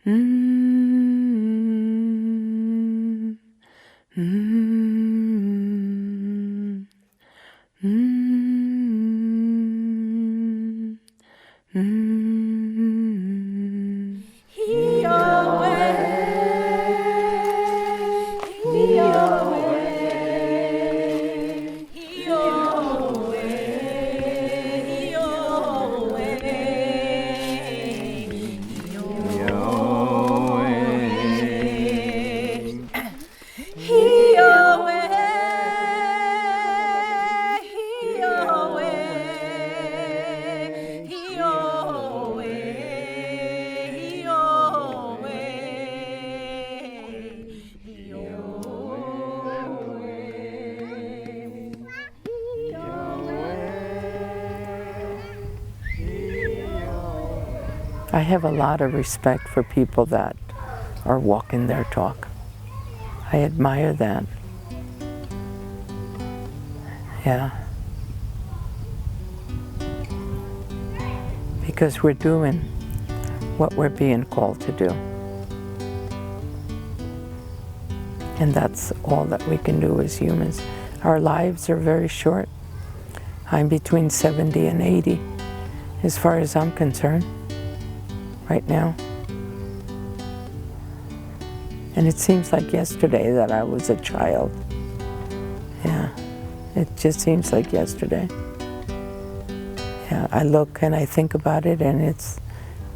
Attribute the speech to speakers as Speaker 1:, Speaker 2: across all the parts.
Speaker 1: Mm, mm, mm, mm. I have a lot of respect for people that are walking their talk. I admire that. Yeah. Because we're doing what we're being called to do. And that's all that we can do as humans. Our lives are very short. I'm between 70 and 80, as far as I'm concerned, right now. And it seems like yesterday that I was a child. Yeah, it just seems like yesterday. Yeah, I look and I think about it, and it's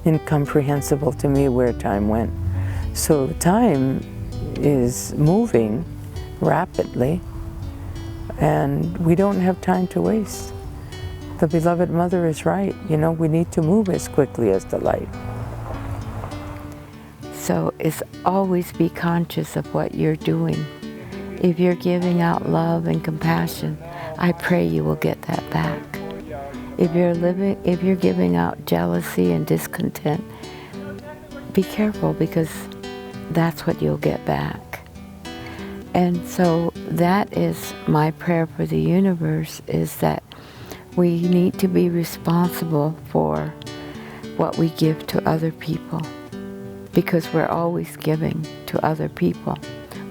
Speaker 1: incomprehensible to me where time went. So time is moving rapidly, and we don't have time to waste. The beloved mother is right. You know, we need to move as quickly as the light. So it's always be conscious of what you're doing. If you're giving out love and compassion, I pray you will get that back. If you're giving out jealousy and discontent, be careful, because that's what you'll get back. And so that is my prayer for the universe, is that we need to be responsible for what we give to other people, because we're always giving to other people.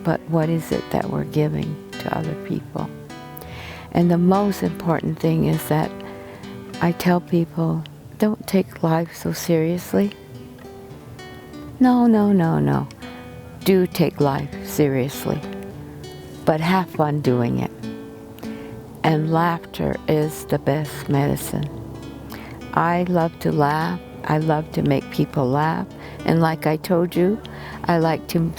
Speaker 1: But what is it that we're giving to other people? And the most important thing is that I tell people, don't take life so seriously. No. Do take life seriously, but have fun doing it. And laughter is the best medicine. I love to laugh. I love to make people laugh. And like I told you, I like to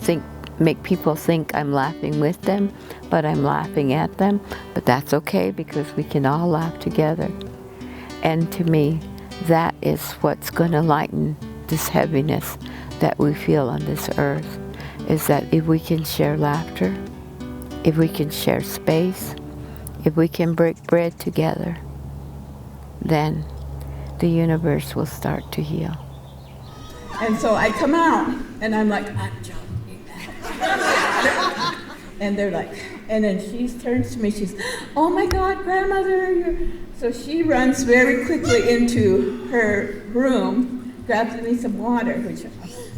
Speaker 1: make people think I'm laughing with them, but I'm laughing at them. But that's okay, because we can all laugh together. And to me, that is what's going to lighten this heaviness that we feel on this earth, is that if we can share laughter, if we can share space, if we can break bread together, then the universe will start to heal.
Speaker 2: And so I come out, and I'm like, I'm joking. And they're like, and then she turns to me, she's, oh my God, grandmother. So she runs very quickly into her room, grabs me some water, which I'm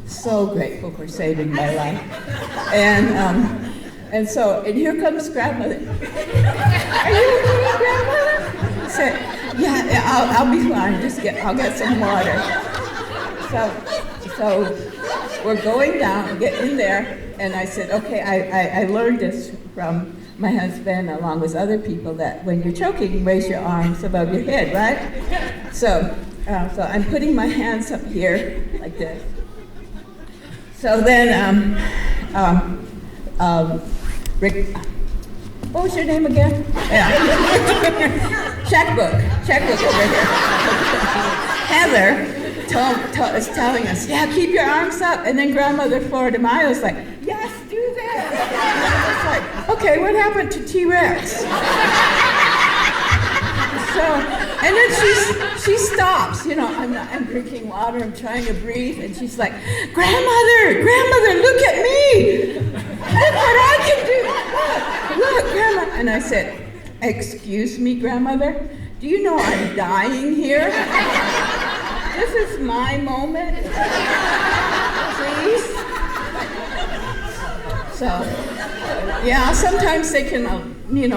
Speaker 2: so grateful for saving my life. And here comes grandmother. Are you okay, grandmother? I said, yeah, I'll be fine. I'll get some water. So we're going down, get in there, and I said, okay, I learned this from my husband, along with other people, that when you're choking, raise your arms above your head, right? So I'm putting my hands up here like this. So then, Rick, what was your name again? Yeah. Checkbook over here. Heather is telling us, yeah, keep your arms up. And then Grandmother Florida Mayo is like, yes, do that. It's like, okay, what happened to T-Rex? And then she stops, I'm drinking water, I'm trying to breathe, and she's like, Grandmother, look at me. Look what I can do. Look, Grandma. And I said, excuse me, Grandmother, do you know I'm dying here? This is my moment. See? So, yeah, sometimes they can,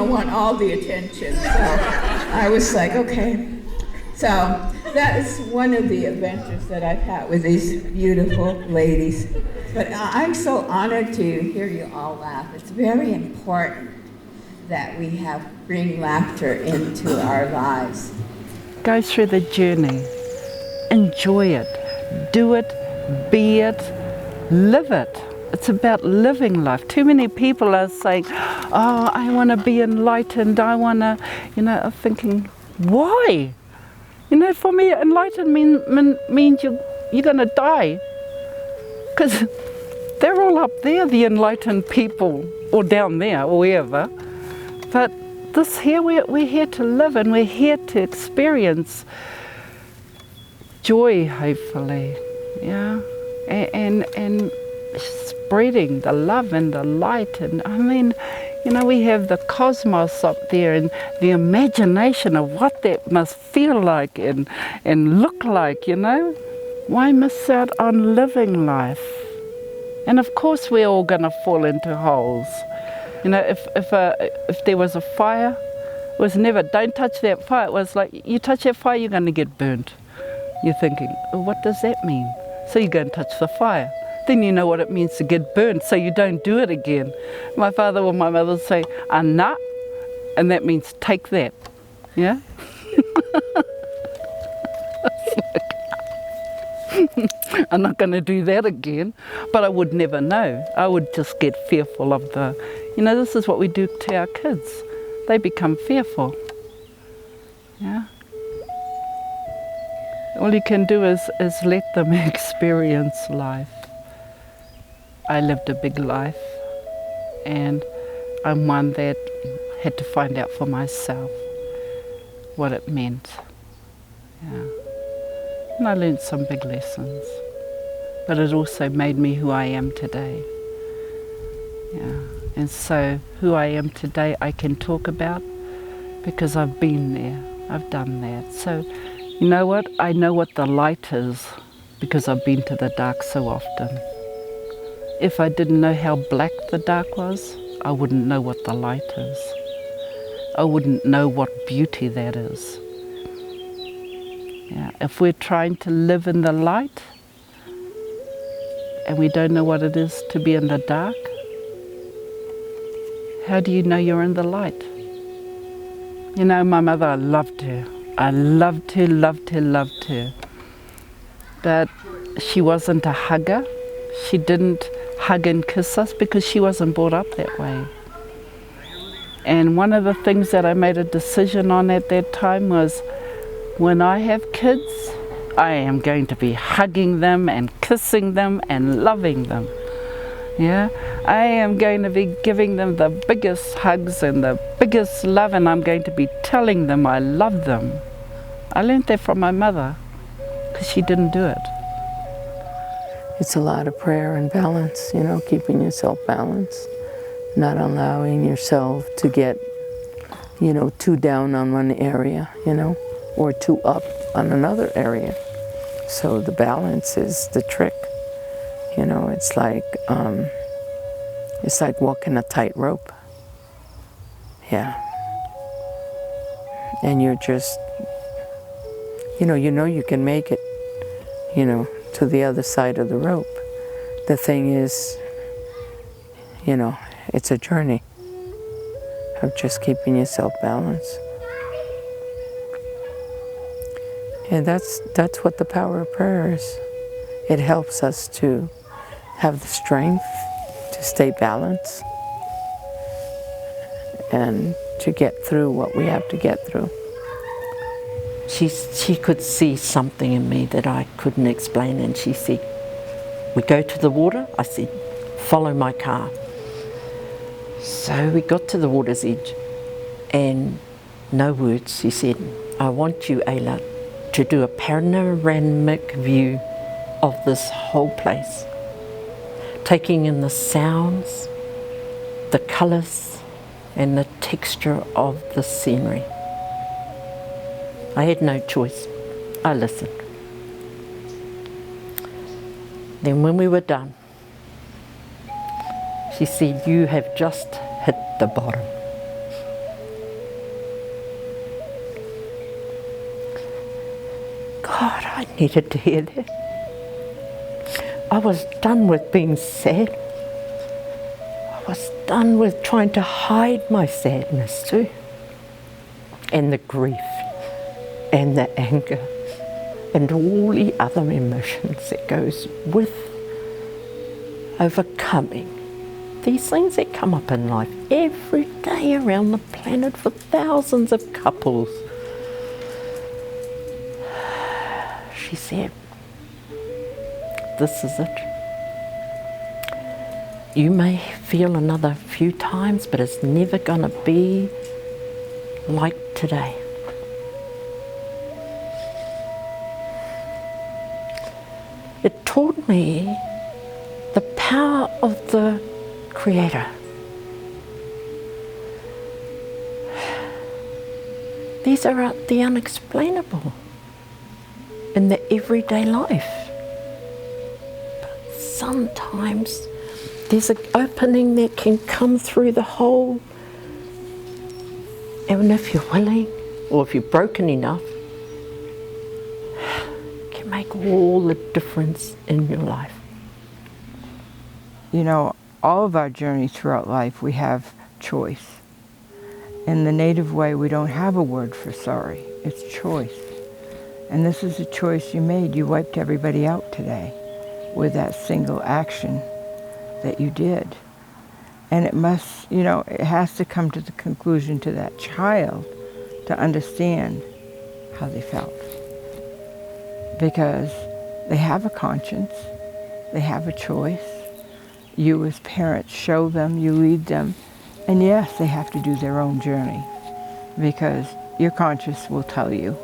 Speaker 2: want all the attention. So I was like, okay. So that is one of the adventures that I've had with these beautiful ladies. But I'm so honored to hear you all laugh. It's very important that we bring laughter into our lives.
Speaker 3: Go through the journey. Enjoy it. Do it. Be it. Live it. It's about living life. Too many people are saying, oh, I want to be enlightened. I want to, I'm thinking, why? For me, enlightenment means you're going to die. Because they're all up there, the enlightened people, or down there, or wherever. But this here, we're here to live, and we're here to experience joy, hopefully, yeah, and spreading the love and the light. And we have the cosmos up there, and the imagination of what that must feel like and look like, Why miss out on living life? And of course we're all going to fall into holes. If there was a fire, it was never, don't touch that fire. It was like, you touch that fire, you're going to get burnt. You're thinking, oh, what does that mean? So you go and touch the fire. Then you know what it means to get burnt, so you don't do it again. My father or my mother would say, "Anna," and that means take that. Yeah? I'm not going to do that again, but I would never know. I would just get fearful of this is what we do to our kids. They become fearful. Yeah? All you can do is let them experience life. I lived a big life, and I'm one that had to find out for myself what it meant. Yeah. And I learned some big lessons, but it also made me who I am today. Yeah. And so who I am today I can talk about because I've been there, I've done that. So you know what? I know what the light is because I've been to the dark so often. If I didn't know how black the dark was, I wouldn't know what the light is. I wouldn't know what beauty that is. Yeah. If we're trying to live in the light and we don't know what it is to be in the dark, how do you know you're in the light? My mother, I loved her. I loved her, loved her, loved her. But she wasn't a hugger. She didn't hug and kiss us because she wasn't brought up that way. And one of the things that I made a decision on at that time was, when I have kids, I am going to be hugging them and kissing them and loving them. Yeah, I am going to be giving them the biggest hugs and the biggest love, and I'm going to be telling them I love them. I learned that from my mother because she didn't do it.
Speaker 1: It's a lot of prayer and balance, keeping yourself balanced, not allowing yourself to get, too down on one area, or too up on another area. So the balance is the trick. It's like walking a tightrope. Yeah. And you're just, you can make it, to the other side of the rope. The thing is, it's a journey of just keeping yourself balanced. And that's what the power of prayer is. It helps us to have the strength to stay balanced and to get through what we have to get through.
Speaker 4: She could see something in me that I couldn't explain, and she said, "We go to the water?" I said, "Follow my car." So we got to the water's edge, and no words, she said, "I want you, Ayla, to do a panoramic view of this whole place, taking in the sounds, the colours, and the texture of the scenery." I had no choice. I listened. Then when we were done, She said, you have just hit the bottom. God, I needed to hear that. I was done with being sad. I was done with trying to hide my sadness too. And the grief and the anger and all the other emotions that goes with overcoming these things that come up in life every day around the planet for thousands of couples. She said, this is it. You may feel another few times, but it's never going to be like today. It taught me the power of the Creator. These are the unexplainable in the everyday life. But sometimes there's an opening that can come through the hole, and if you're willing, or if you're broken enough, it can make all the difference in your life.
Speaker 5: You know, all of our journeys throughout life, we have choice. In the Native way, we don't have a word for sorry. It's choice. And this is a choice you made. You wiped everybody out today with that single action that you did. And it must, you know, it has to come to the conclusion to that child to understand how they felt. Because they have a conscience, they have a choice. You as parents show them, you lead them, and yes, they have to do their own journey because your conscience will tell you,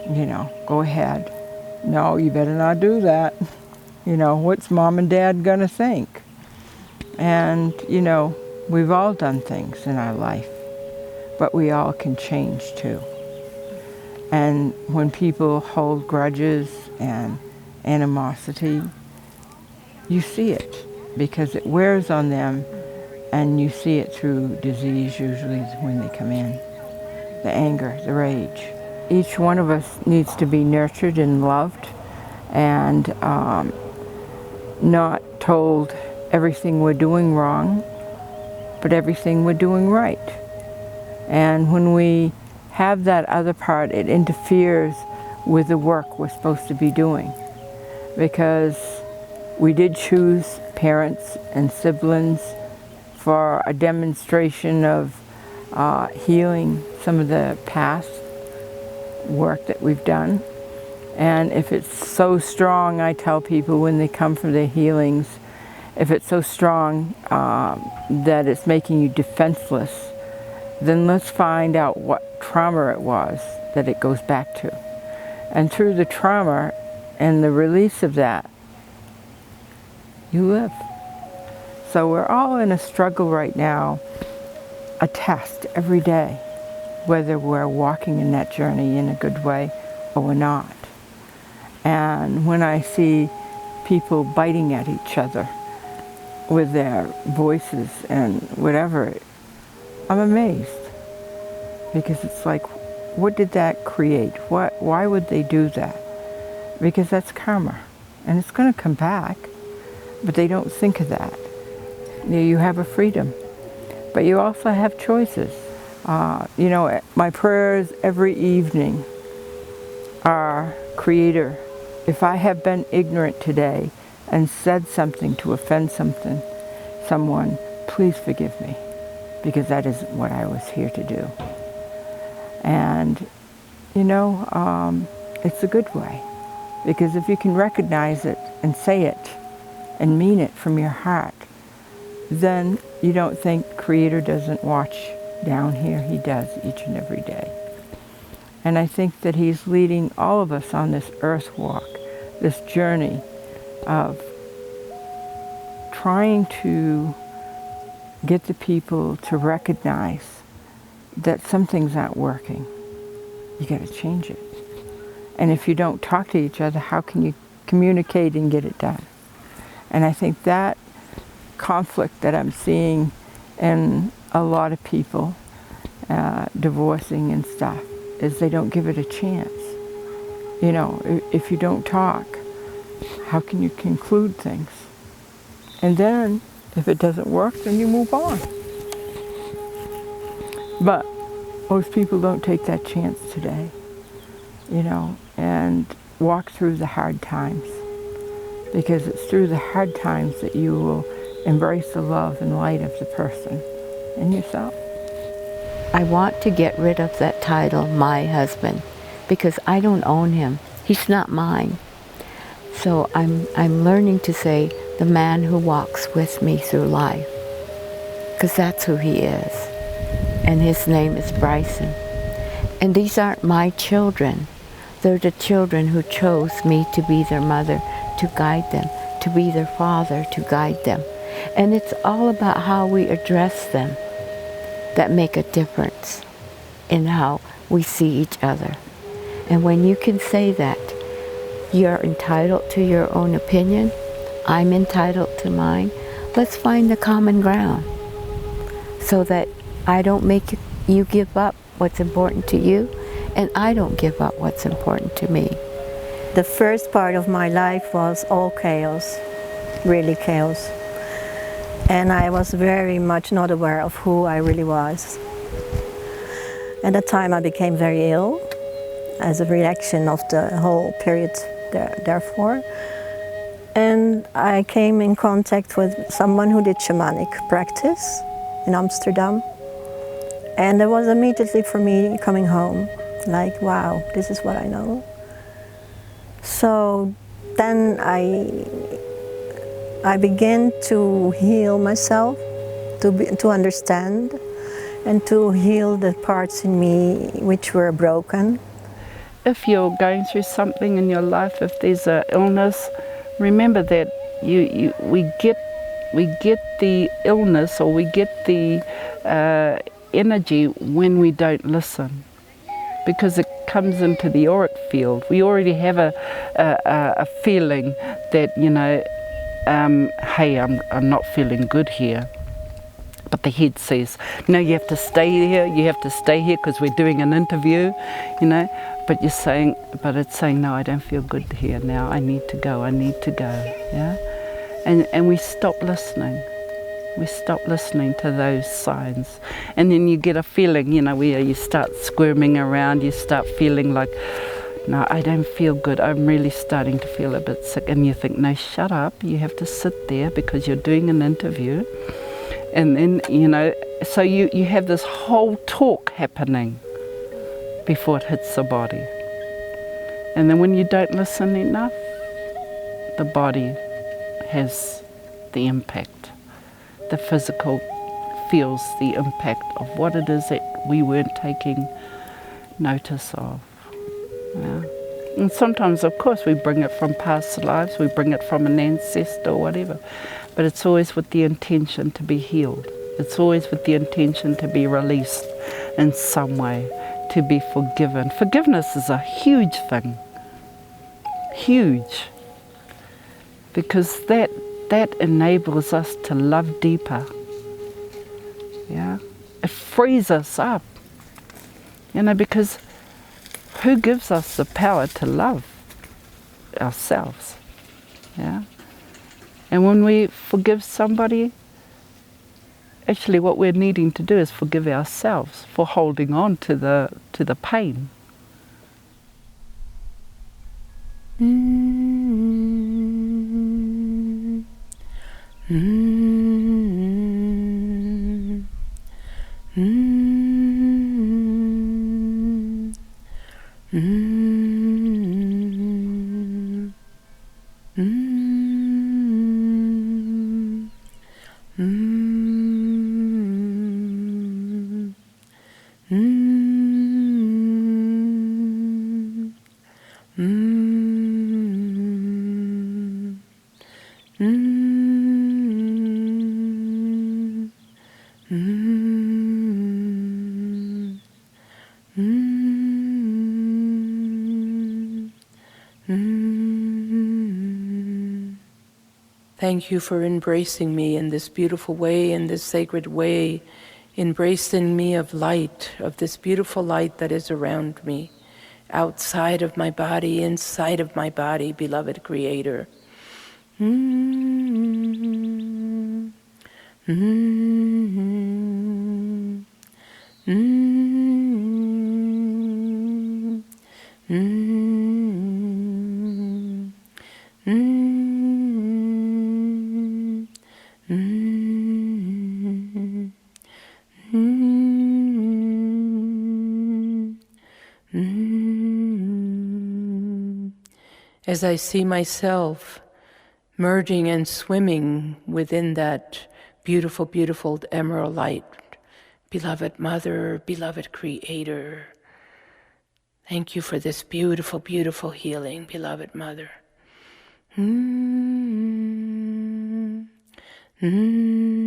Speaker 5: you know, go ahead. No, you better not do that. You know, what's mom and dad gonna think? And, you know, we've all done things in our life, but we all can change too. And when people hold grudges and animosity, you see it because it wears on them, and you see it through disease usually when they come in. The anger, the rage. Each one of us needs to be nurtured and loved and not told everything we're doing wrong, but everything we're doing right. And when we have that other part, it interferes with the work we're supposed to be doing, because we did choose parents and siblings for a demonstration of healing some of the past work that we've done. And if it's so strong, I tell people when they come for their healings, if it's so strong that it's making you defenseless, then let's find out what trauma it was that it goes back to. And through the trauma and the release of that, you live. So we're all in a struggle right now, a test every day, whether we're walking in that journey in a good way or we're not. And when I see people biting at each other with their voices and whatever, I'm amazed. Because it's like, what did that create? Why would they do that? Because that's karma. And it's going to come back, but they don't think of that. You have a freedom, but you also have choices. You know, my prayers every evening are, Creator, if I have been ignorant today and said something to offend someone, please forgive me, because that is what I was here to do. And, you know, it's a good way, because if you can recognize it and say it and mean it from your heart, then you don't think Creator doesn't watch down here. He does each and every day. And I think that He's leading all of us on this earth walk, this journey of trying to get the people to recognize that something's not working. You got to change it. And if you don't talk to each other, how can you communicate and get it done? And I think that conflict that I'm seeing in a lot of people divorcing and stuff is they don't give it a chance. You know, if you don't talk, how can you conclude things? And then, if it doesn't work, then you move on. But most people don't take that chance today, you know, and walk through the hard times. Because it's through the hard times that you will embrace the love and light of the person and yourself.
Speaker 1: I want to get rid of that title, my husband, because I don't own him. He's not mine. So I'm learning to say the man who walks with me through life, because that's who he is. And his name is Bryson. And these aren't my children. They're the children who chose me to be their mother, to guide them, to be their father, to guide them. And it's all about how we address them that make a difference in how we see each other. And when you can say that, you're entitled to your own opinion, I'm entitled to mine, let's find the common ground so that I don't make you give up what's important to you, and I don't give up what's important to me.
Speaker 6: The first part of my life was all chaos, really chaos. And I was very much not aware of who I really was. At that time I became very ill as a reaction of the whole period therefore. And I came in contact with someone who did shamanic practice in Amsterdam. And it was immediately for me coming home, like, wow, this is what I know. So then I began to heal myself, to understand, and to heal the parts in me which were broken.
Speaker 3: If you're going through something in your life, if there's an illness, remember that we get the illness, or we get the energy when we don't listen, because it comes into the auric field. We already have a feeling that, you know, hey, I'm not feeling good here. But the head says, no, you have to stay here because we're doing an interview, you know. But it's saying, no, I don't feel good here now. I need to go, yeah. And we stop listening. We stop listening to those signs. And then you get a feeling, you know, where you start squirming around, you start feeling like, no, I don't feel good. I'm really starting to feel a bit sick. And you think, no, shut up. You have to sit there because you're doing an interview. And then, you know, so you have this whole talk happening before it hits the body. And then when you don't listen enough, the body has the impact. The physical feels the impact of what it is that we weren't taking notice of. Yeah. And sometimes, of course, we bring it from past lives, we bring it from an ancestor or whatever, but it's always with the intention to be healed. It's always with the intention to be released in some way, to be forgiven. Forgiveness is a huge thing, huge, because that enables us to love deeper. Yeah, it frees us up, you know, because who gives us the power to love ourselves? Yeah, and when we forgive somebody, actually what we're needing to do is forgive ourselves for holding on to the pain.
Speaker 7: Thank you for embracing me in this beautiful way, in this sacred way, embracing me of light, of this beautiful light that is around me, outside of my body, inside of my body, beloved Creator. Mm-hmm. Mm-hmm. Mm-hmm. Mm-hmm. Mm-hmm. Mm-hmm. As I see myself merging and swimming within that beautiful, beautiful emerald light, beloved Mother, beloved Creator, thank you for this beautiful, beautiful healing, beloved Mother. Mm-hmm. Mm-hmm.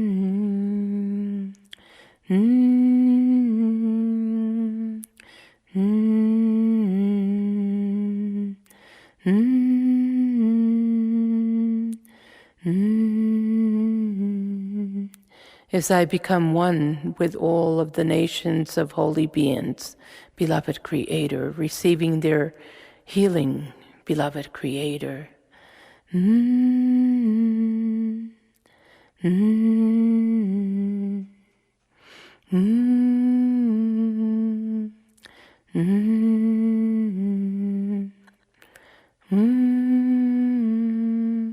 Speaker 7: Mm-hmm. Mm-hmm. Mm-hmm. As I become one with all of the nations of holy beings, beloved Creator, receiving their healing, beloved Creator. Mm-hmm. Mm-hmm. Mm-hmm. Mm-hmm. Mm-hmm.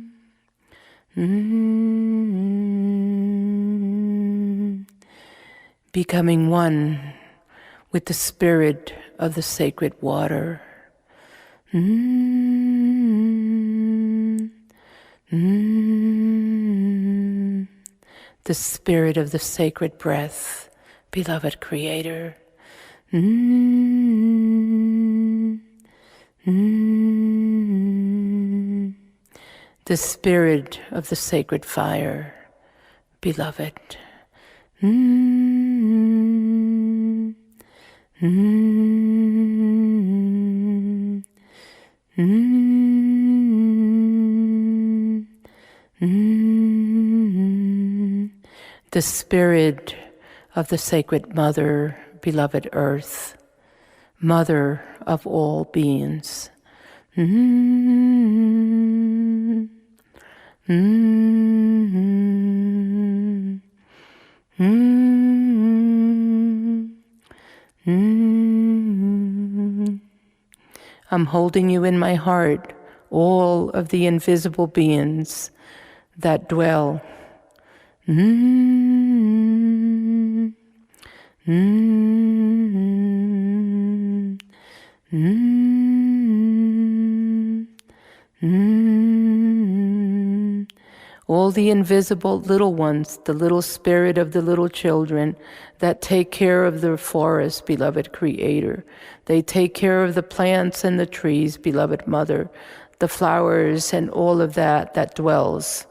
Speaker 7: Mm-hmm. Becoming one with the spirit of the sacred water. Mm-hmm. Mm-hmm. The spirit of the sacred breath, beloved Creator. Mm-hmm. Mm-hmm. The spirit of the sacred fire, beloved. Mm-hmm. Mm-hmm. Mm-hmm. Mm-hmm. The spirit of the sacred Mother, beloved Earth, Mother of all beings. Mm-hmm. Mm-hmm. Mm-hmm. Mm-hmm. I'm holding you in my heart, all of the invisible beings that dwell. Mm-hmm. Mm-hmm. Mm-hmm. Mm-hmm. All the invisible little ones, the little spirit of the little children that take care of the forest, beloved Creator. They take care of the plants and the trees, beloved Mother, the flowers and all of that that dwells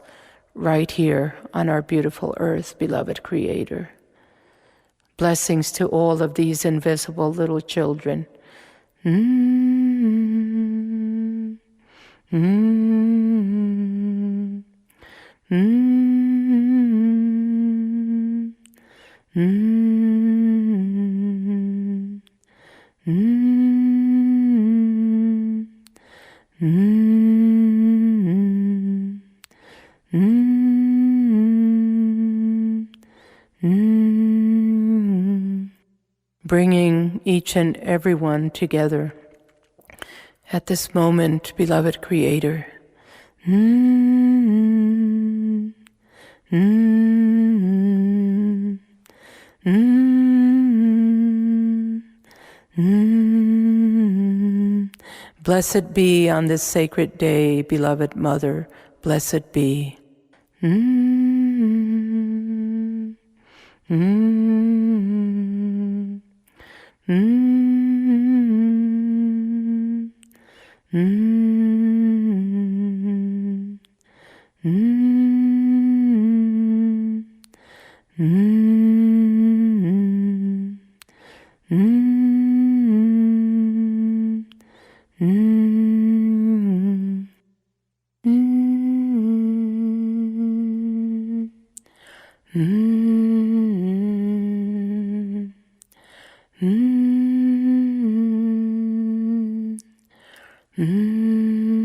Speaker 7: right here on our beautiful earth, beloved Creator. Blessings to all of these invisible little children. Mm-hmm. Mm-hmm. Mm-hmm. Mm-hmm. Mm-hmm. Mm-hmm. Mm-hmm. Bringing each and every one together at this moment, beloved Creator. Mm-hmm. Mm-hmm. Mm-hmm. Mm-hmm. Blessed be on this sacred day, beloved Mother, blessed be. Mm-hmm. Mm-hmm. Mm-hmm. Mm-hmm. Mm-hmm. Mm-hmm. Mm-hmm. Mm-hmm. Mm-hmm. Mm. Mm. Mm.